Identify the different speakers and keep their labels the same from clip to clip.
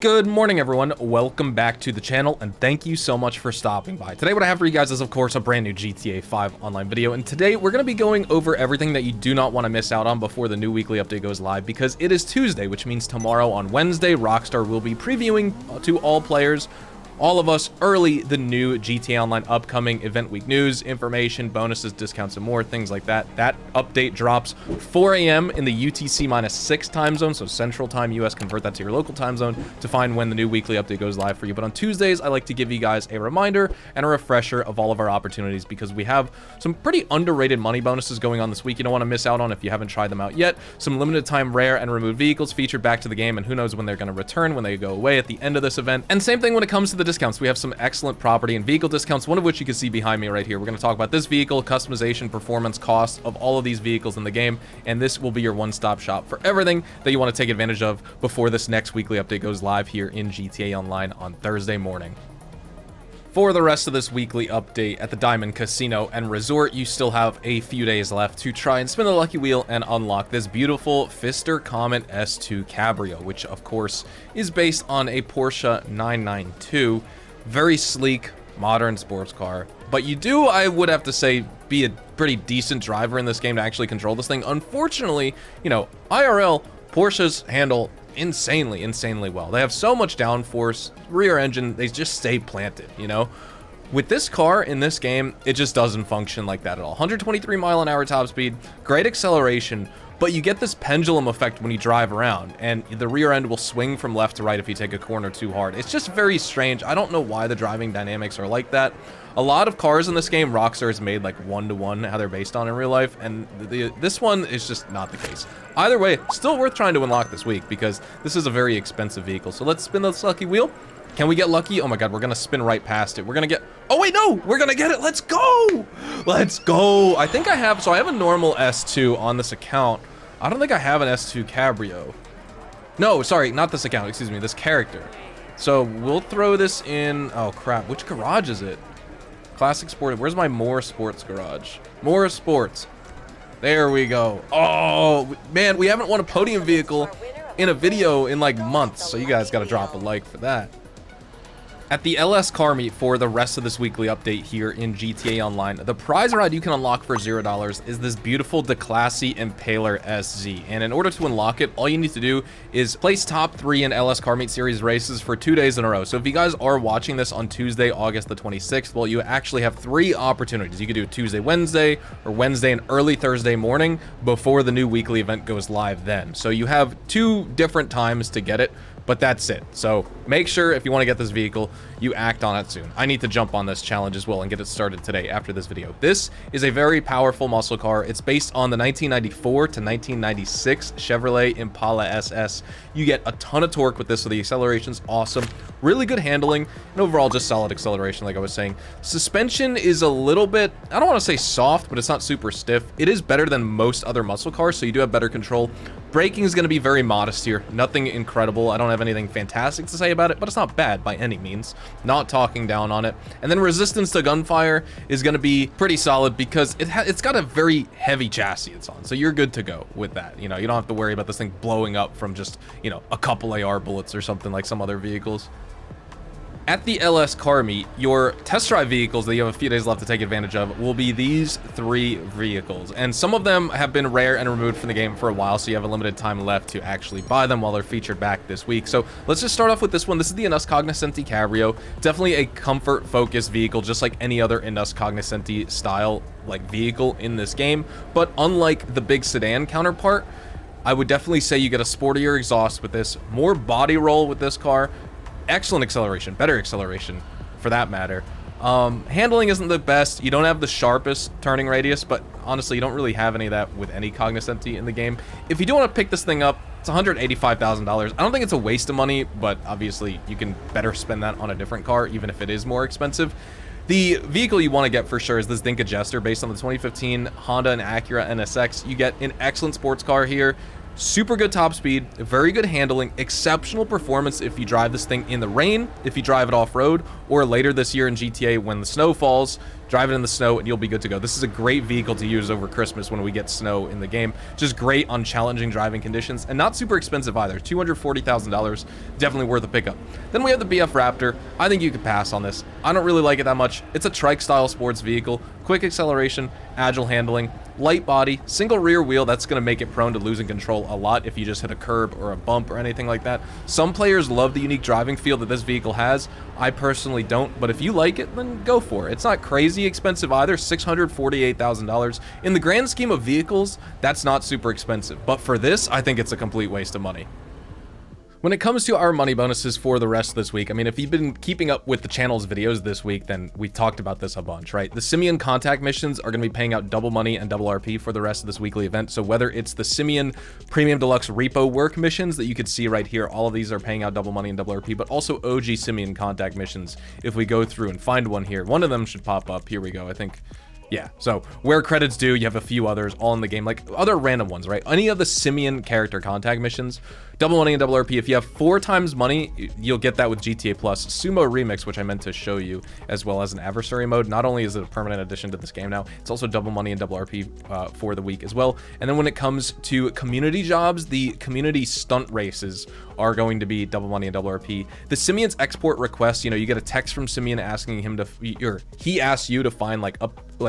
Speaker 1: Good morning, everyone. Welcome back to the channel, and thank you so much for stopping by. Today, what I have for you guys is, of course, a brand new GTA 5 Online video, and today we're going to be going over everything that you do not want to miss out on before the new weekly update goes live, because it is Tuesday, which means tomorrow on Wednesday, Rockstar will be previewing to all players, all of us, early the new GTA Online upcoming event week news, information, bonuses, discounts, and more, things like that. That update drops 4 a.m. in the UTC-6 time zone, so Central Time, US, convert that to your local time zone to find when the new weekly update goes live for you. But on Tuesdays, I like to give you guys a reminder and a refresher of all of our opportunities, because we have some pretty underrated money bonuses going on this week you don't want to miss out on if you haven't tried them out yet. Some limited time rare and removed vehicles featured back to the game, and who knows when they're going to return, when they go away at the end of this event. And same thing when it comes to the discounts. We have some excellent property and vehicle discounts, one of which you can see behind me right here. We're going to talk about this vehicle, customization, performance, cost of all of these vehicles in the game, and this will be your one-stop shop for everything that you want to take advantage of before this next weekly update goes live here in GTA Online on Thursday morning. For the rest of this weekly update at the Diamond Casino and Resort, you still have a few days left to try and spin the lucky wheel and unlock this beautiful Pfister Comet S2 Cabrio, which of course is based on a Porsche 992. Very sleek, modern sports car. But you do, I would have to say, be a pretty decent driver in this game to actually control this thing. Unfortunately, you know, IRL, Porsches handle insanely well. They have so much downforce, rear engine, they just stay planted, you know? With this car in this game, it just doesn't function like that at all. 123 mile an hour top speed, great acceleration, but you get this pendulum effect when you drive around, and the rear end will swing from left to right if you take a corner too hard. It's just very strange. I don't know why the driving dynamics are like that. A lot of cars in this game, Rockstar has made like one-to-one how they're based on in real life, and this one is just not the case. Either way, still worth trying to unlock this week, because this is a very expensive vehicle. So let's spin this lucky wheel. Can we get lucky? Oh my god, we're gonna spin right past it. We're gonna get... Oh wait, no! We're gonna get it! Let's go! Let's go! I think I have... So I have a normal S2 on this account. I don't think I have an S2 Cabrio. No, sorry, not this account. Excuse me, this character. So we'll throw this in... Oh crap, which garage is it? Classic Sport. Where's my More Sports garage? More Sports. There we go. Oh, man, we haven't won a podium vehicle in a video in like months, so you guys gotta drop a like for that. At the LS car meet for the rest of this weekly update here in GTA Online, the prize ride you can unlock for $0 is this beautiful Declassy Impaler SZ. And in order to unlock it, all you need to do is place top 3 in LS car meet series races for 2 days in a row. So if you guys are watching this on Tuesday, August the 26th, well, you actually have 3 opportunities. You could do Tuesday, Wednesday, or Wednesday and early Thursday morning before the new weekly event goes live then. So you have 2 different times to get it, but that's it. So make sure if you want to get this vehicle, you act on it soon. I need to jump on this challenge as well and get it started today after this video. This is a very powerful muscle car. It's based on the 1994 to 1996 Chevrolet Impala SS. You get a ton of torque with this, so the acceleration's awesome. Really good handling, and overall just solid acceleration, like I was saying. Suspension is a little bit, I don't want to say soft, but it's not super stiff. It is better than most other muscle cars, so you do have better control. Braking is going to be very modest here. Nothing incredible. I don't have anything fantastic to say about it, but it's not bad by any means. Not talking down on it. And then resistance to gunfire is going to be pretty solid, because it's got a very heavy chassis it's on. So you're good to go with that. You know, you don't have to worry about this thing blowing up from just, you know, a couple AR bullets or something like some other vehicles. At the LS car meet, your test drive vehicles that you have a few days left to take advantage of will be these 3 vehicles. And some of them have been rare and removed from the game for a while, so you have a limited time left to actually buy them while they're featured back this week. So let's just start off with this one. This is the Indus Cognoscenti Cabrio. Definitely a comfort-focused vehicle, just like any other Indus Cognoscenti style like vehicle in this game. But unlike the big sedan counterpart, I would definitely say you get a sportier exhaust with this, more body roll with this car. Excellent acceleration, better acceleration for that matter. Handling isn't the best. You don't have the sharpest turning radius, but honestly, you don't really have any of that with any Cognoscenti in the game. If you do want to pick this thing up, it's $185,000. I don't think it's a waste of money, but obviously you can better spend that on a different car, even if it is more expensive. The vehicle you want to get for sure is this Dinka Jester based on the 2015 Honda and Acura NSX. You get an excellent sports car here. Super good top speed, very good handling, exceptional performance if you drive this thing in the rain, if you drive it off-road, or later this year in GTA when the snow falls, drive it in the snow and you'll be good to go. This is a great vehicle to use over Christmas when we get snow in the game. Just great on challenging driving conditions and not super expensive either. $240,000, definitely worth a pickup. Then we have the BF Raptor. I think you could pass on this. I don't really like it that much. It's a trike style sports vehicle, quick acceleration, agile handling, light body, single rear wheel. That's going to make it prone to losing control a lot if you just hit a curb or a bump or anything like that. Some players love the unique driving feel that this vehicle has. I personally don't, but if you like it, then go for it. It's not crazy expensive either, $648,000. In the grand scheme of vehicles, that's not super expensive, but for this, I think it's a complete waste of money. When it comes to our money bonuses for the rest of this week, I mean, if you've been keeping up with the channel's videos this week, then we talked about this a bunch, right? The Simeon contact missions are going to be paying out double money and double RP for the rest of this weekly event. So whether it's the Simeon Premium Deluxe Repo Work missions that you could see right here, all of these are paying out double money and double RP, but also OG Simeon contact missions. If we go through and find one here, one of them should pop up. Here we go, I think. Yeah, so where credits due, you have a few others all in the game, like other random ones, right? Any of the Simeon character contact missions, double money and double RP. If you have 4 times money, you'll get that with GTA Plus Sumo Remix, which I meant to show you, as well as an adversary mode. Not only is it a permanent addition to this game now, it's also double money and double RP for the week as well. And then when it comes to community jobs, the community stunt races are going to be double money and double RP. The Simeon's export request, you know, you get a text from Simeon asking him to, or he asks you to find like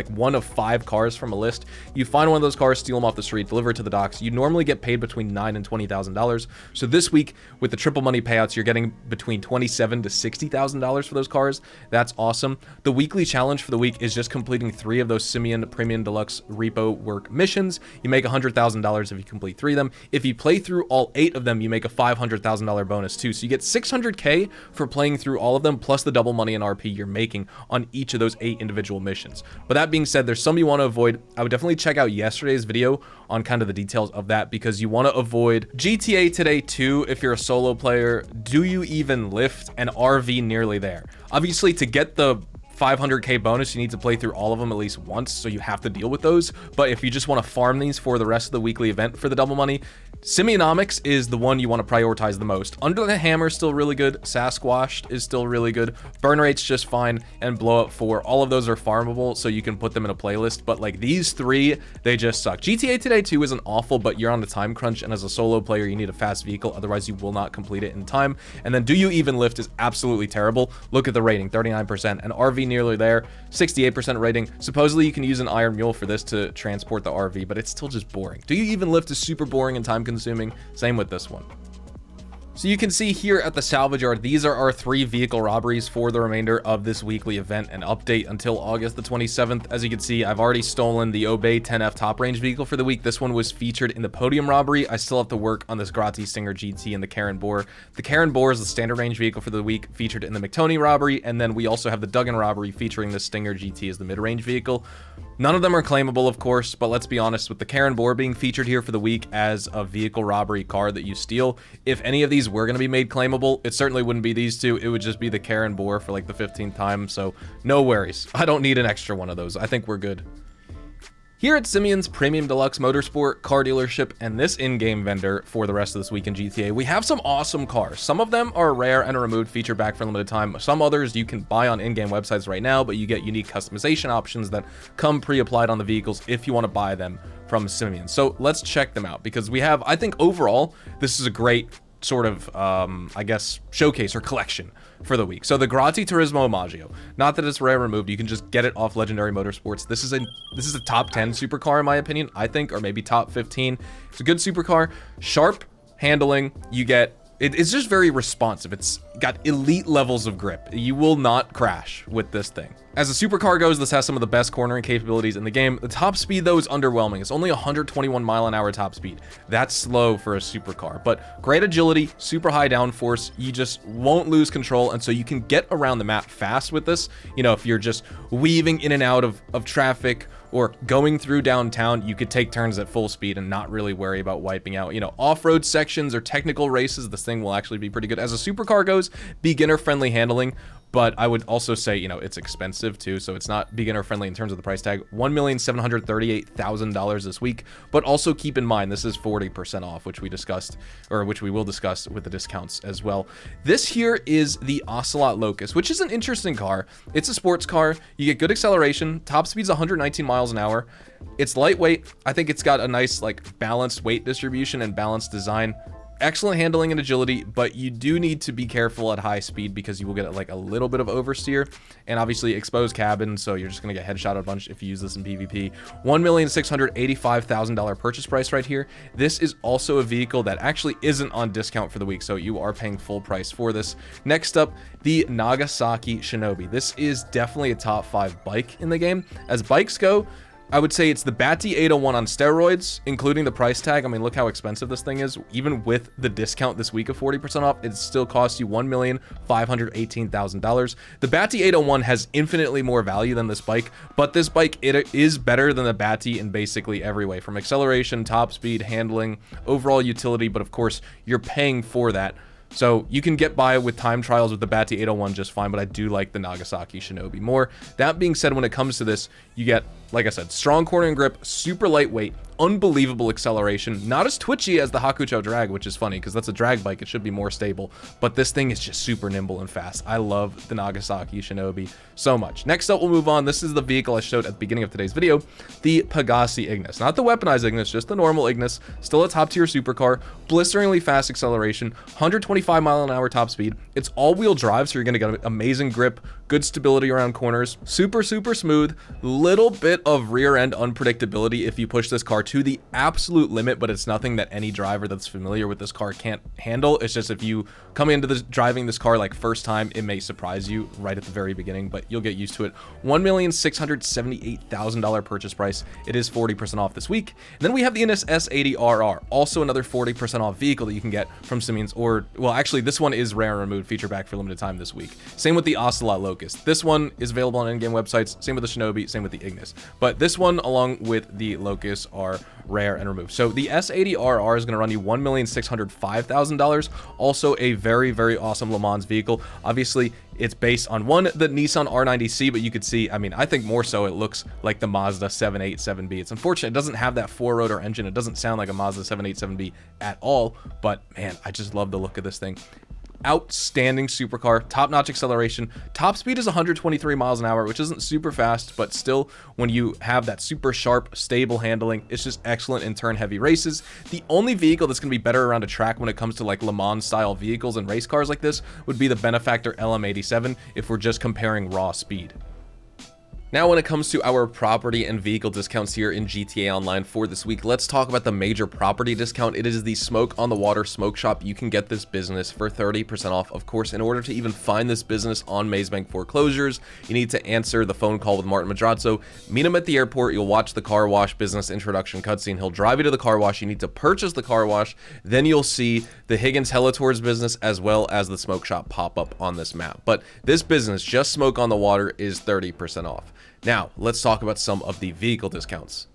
Speaker 1: one of 5 cars from a list. You find one of those cars, steal them off the street, deliver it to the docks. You normally get paid between $9,000 and $20,000. So this week with the triple money payouts, you're getting between $27,000 to $60,000 for those cars. That's awesome. The weekly challenge for the week is just completing 3 of those Simeon Premium Deluxe Repo Work missions. You make $100,000 if you complete 3 of them. If you play through all 8 of them, you make a $500,000 bonus too. So you get $600K for playing through all of them, plus the double money and RP you're making on each of those 8 individual missions. But that being said, there's some you want to avoid. I would definitely check out yesterday's video on kind of the details of that, because you want to avoid GTA Today 2 if you're a solo player. Do you even lift an RV nearly there? Obviously, to get the 500K bonus, you need to play through all of them at least once, so you have to deal with those. But if you just want to farm these for the rest of the weekly event for the double money, Simeonomics is the one you want to prioritize the most. Under the Hammer is still really good, Sasquatched is still really good, Burn Rate's just fine, and Blow Up 4, all of those are farmable, so you can put them in a playlist. But like these 3, they just suck. GTA Today 2 isn't awful, but you're on the time crunch, and as a solo player, you need a fast vehicle, otherwise you will not complete it in time. And then Do You Even Lift is absolutely terrible. Look at the rating, 39%, and RV nearly there, 68% rating. Supposedly you can use an Iron Mule for this to transport the RV, but it's still just boring. Do You Even Lift is super boring and time consuming. Same with this one. So you can see here at the salvage yard, these are our 3 vehicle robberies for the remainder of this weekly event and update until August the 27th. As you can see, I've already stolen the Obey 10F top range vehicle for the week. This one was featured in the podium robbery. I still have to work on this Grazi Stinger GT and the Karen Bohr. The Karen Bohr is the standard range vehicle for the week, featured in the McToney robbery, and then we also have the Duggan robbery featuring the Stinger GT as the mid-range vehicle. None of them are claimable, of course, but let's be honest, with the Karen Bohr being featured here for the week as a vehicle robbery car that you steal, if any of these were going to be made claimable, it certainly wouldn't be these 2. It would just be the Karen Bohr for like the 15th time, so no worries. I don't need an extra one of those. I think we're good. Here at Simeon's Premium Deluxe Motorsport car dealership and this in-game vendor for the rest of this week in GTA, we have some awesome cars. Some of them are rare and a removed feature back for a limited time. Some others you can buy on in-game websites right now, but you get unique customization options that come pre-applied on the vehicles if you want to buy them from Simeon. So let's check them out, because we have, I think overall, this is a great sort of, I guess, showcase or collection for the week. So the Grazi Turismo Omaggio, not that it's rare removed, you can just get it off Legendary Motorsports. This is a top 10 supercar in my opinion, I think, or maybe top 15. It's a good supercar, sharp handling. You get it's just very responsive. It's got elite levels of grip. You will not crash with this thing. As a supercar goes, this has some of the best cornering capabilities in the game. The top speed, though, is underwhelming. It's only 121 mile-an-hour top speed. That's slow for a supercar, but great agility, super high downforce. You just won't lose control, and so you can get around the map fast with this. You know, if you're just weaving in and out of traffic or going through downtown, you could take turns at full speed and not really worry about wiping out. You know, off-road sections or technical races, this thing will actually be pretty good. As a supercar goes, beginner-friendly handling, but I would also say, you know, it's expensive too, so it's not beginner friendly in terms of the price tag. $1,738,000 this week, but also keep in mind this is 40% off, which we discussed, or which we will discuss with the discounts as well. This here is the Ocelot Locust, which is an interesting car. It's a sports car. You get good acceleration. Top speed's 119 miles an hour. It's lightweight. I think it's got a nice like balanced weight distribution and balanced design. Excellent handling and agility, but you do need to be careful at high speed because you will get like a little bit of oversteer and obviously exposed cabin, so you're just gonna get headshot a bunch if you use this in PvP. $1,685,000 purchase price right here. This is also a vehicle that actually isn't on discount for the week, so you are paying full price for this. Next up, the Nagasaki Shinobi. This is definitely a top 5 bike in the game. As bikes go, I would say it's the Batty 801 on steroids, including the price tag. I mean, look how expensive this thing is. Even with the discount this week of 40% off, it still costs you $1,518,000. The Batty 801 has infinitely more value than this bike, but this bike, it is better than the Batty in basically every way, from acceleration, top speed, handling, overall utility, but of course, you're paying for that. So you can get by with time trials with the Batty 801 just fine, but I do like the Nagasaki Shinobi more. That being said, when it comes to this, you get, like I said, strong cornering grip, super lightweight, unbelievable acceleration, not as twitchy as the Hakucho drag, which is funny because that's a drag bike. It should be more stable, but this thing is just super nimble and fast. I love the Nagasaki Shinobi so much. Next up, we'll move on. This is the vehicle I showed at the beginning of today's video, the Pegasi Ignis. Not the weaponized Ignis, just the normal Ignis. Still a top tier supercar, blisteringly fast acceleration, 125 mile an hour top speed. It's all-wheel drive, so you're gonna get amazing grip, good stability around corners, super smooth, little bit of rear end unpredictability if you push this car to the absolute limit, but it's nothing that any driver that's familiar with this car can't handle. It's just if you come into this driving this car like first time, it may surprise you right at the very beginning, but you'll get used to it. $1,678,000 purchase price. It is 40% off this week. And then we have the Innis S80RR, also another 40% off vehicle that you can get from Simeon's, or well, actually this one is rare and removed, feature back for limited time this week. Same with the Ocelot Locust. This one is available on in-game websites. Same with the Shinobi, same with the Ignis. But this one, along with the Locust, are rare and removed. So the S80RR is going to run you $1,605,000. Also a very awesome Le Mans vehicle. Obviously, it's based on the Nissan R90C, but you could see, I mean, I think more so it looks like the Mazda 787B. It's unfortunate it doesn't have that 4-rotor engine. It doesn't sound like a Mazda 787B at all, but man, I just love the look of this thing. Outstanding supercar, top-notch acceleration. Top speed is 123 miles an hour, which isn't super fast, but still, when you have that super sharp, stable handling, it's just excellent in turn-heavy races. The only vehicle that's going to be better around a track when it comes to like Le Mans-style vehicles and race cars like this would be the Benefactor LM87 if we're just comparing raw speed. Now, when it comes to our property and vehicle discounts here in GTA Online for this week, let's talk about the major property discount. It is the Smoke on the Water Smoke Shop. You can get this business for 30% off. Of course, in order to even find this business on Mazebank foreclosures, you need to answer the phone call with Martin Madrazo. Meet him at the airport. You'll watch the car wash business introduction cutscene. He'll drive you to the car wash. You need to purchase the car wash. Then you'll see the Higgins Helitours business as well as the smoke shop pop up on this map. But this business, just Smoke on the Water, is 30% off. Now, let's talk about some of the vehicle discounts.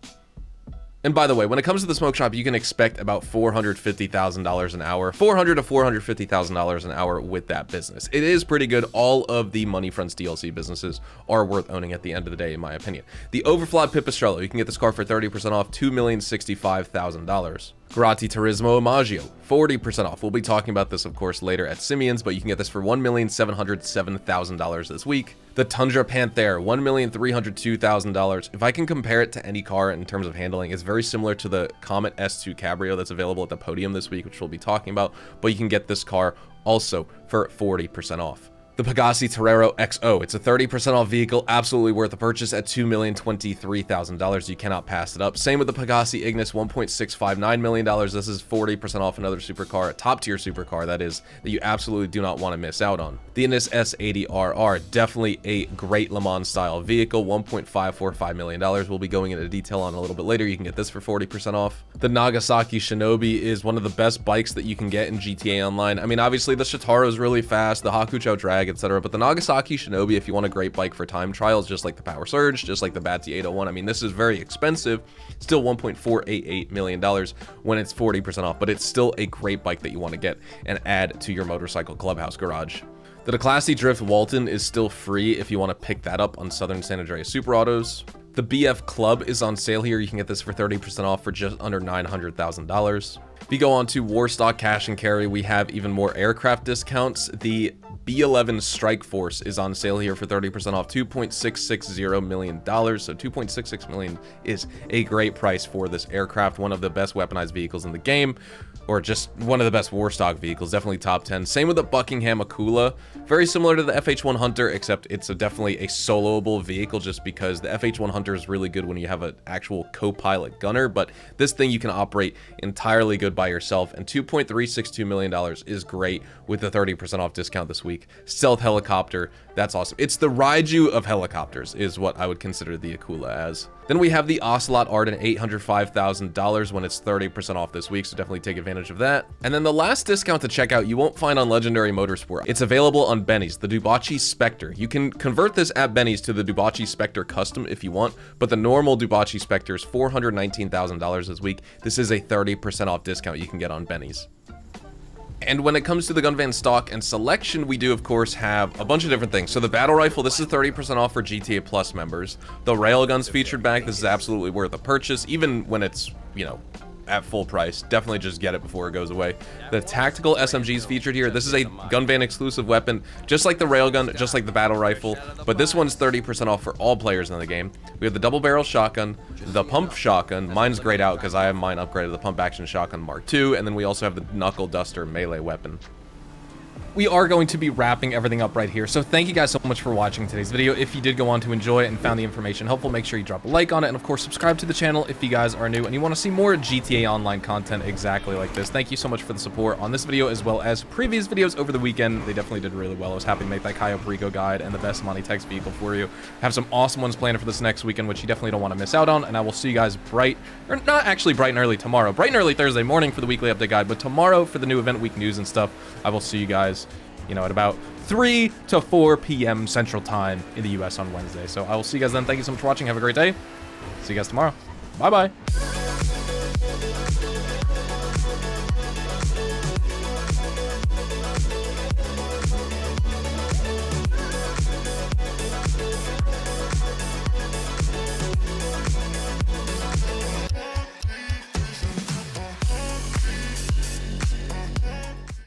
Speaker 1: And by the way, when it comes to the smoke shop, you can expect about $450,000 an hour, $400,000 to $450,000 an hour with that business. It is pretty good. All of the Money Fronts DLC businesses are worth owning at the end of the day, in my opinion. The Overflod Pipistrello, you can get this car for 30% off, $2,065,000. Grati Turismo Imaggio, 40% off. We'll be talking about this, of course, later at Simeon's, but you can get this for $1,707,000 this week. The Tundra Panther, $1,302,000. If I can compare it to any car in terms of handling, it's very similar to the Comet S2 Cabrio that's available at the podium this week, which we'll be talking about, but you can get this car also for 40% off. The Pegasi Torero XO, it's a 30% off vehicle, absolutely worth the purchase at $2,023,000. You cannot pass it up. Same with the Pegasi Ignis, $1.659 million. This is 40% off another supercar, a top tier supercar that is, that you absolutely do not want to miss out on. The Innis S80RR, definitely a great Le Mans style vehicle, $1.545 million. We'll be going into detail on a little bit later. You can get this for 40% off. The Nagasaki Shinobi is one of the best bikes that you can get in GTA Online. I mean, obviously the Shitaro is really fast, the Hakucho drag, etc. But the Nagasaki Shinobi, if you want a great bike for time trials, just like the Power Surge, just like the Batty 801, I mean, this is very expensive, still $1.488 million when it's 40% off, but it's still a great bike that you want to get and add to your motorcycle clubhouse garage. The Declassy Drift Walton is still free if you want to pick that up on Southern San Andreas Super Autos. The BF Club is on sale here. You can get this for 30% off for just under $900,000. If you go on to Warstock Cash and Carry, we have even more aircraft discounts. The B-11 Strike Force is on sale here for 30% off, $2.660 million. So $2.66 million is a great price for this aircraft, one of the best weaponized vehicles in the game, or just one of the best Warstock vehicles, definitely top 10. Same with the Buckingham Akula, very similar to the FH-1 Hunter, except it's definitely a soloable vehicle just because the FH-1 Hunter is really good when you have an actual co-pilot gunner, but this thing you can operate entirely good by yourself, and $2.362 million is great with the 30% off discount this week. Stealth helicopter, that's awesome. It's the Raiju of helicopters is what I would consider the Akula as. Then we have the Ocelot Arden, $805,000 when it's 30% off this week, so definitely take advantage of that. And then the last discount to check out you won't find on Legendary Motorsport. It's available on Benny's, the Dubachi Spectre. You can convert this at Benny's to the Dubachi Spectre Custom if you want, but the normal Dubachi Spectre is $419,000 this week. This is a 30% off discount you can get on Benny's. And when it comes to the gun van stock and selection, we do, of course, have a bunch of different things. So the battle rifle, this is 30% off for GTA Plus members. The railguns featured back, this is absolutely worth a purchase, even when it's, you know, at full price. Definitely just get it before it goes away. The tactical SMGs featured here, this is a gun van exclusive weapon, just like the railgun, just like the battle rifle, but this one's 30% off for all players in the game. We have the double barrel shotgun, the pump shotgun, mine's grayed out because I have mine upgraded to the pump action shotgun Mark II, and then we also have the knuckle duster melee weapon. We are going to be wrapping everything up right here, so thank you guys so much for watching today's video. If you did go on to enjoy it and found the information helpful, make sure you drop a like on it, and of course subscribe to the channel if you guys are new and you want to see more GTA Online content exactly like this. Thank you so much for the support on this video as well as previous videos over the weekend. They definitely did really well. I was happy to make that Cayo Perico guide and the best Imani text vehicle for you. Have some awesome ones planned for this next weekend, which you definitely don't want to miss out on, and I will see you guys bright and early tomorrow, bright and early Thursday morning for the weekly update guide, but tomorrow for the new event week news and stuff. I will see you guys, you know, at about 3 to 4 p.m. Central Time in the US on Wednesday. So I will see you guys then. Thank you so much for watching. Have a great day. See you guys tomorrow. Bye-bye.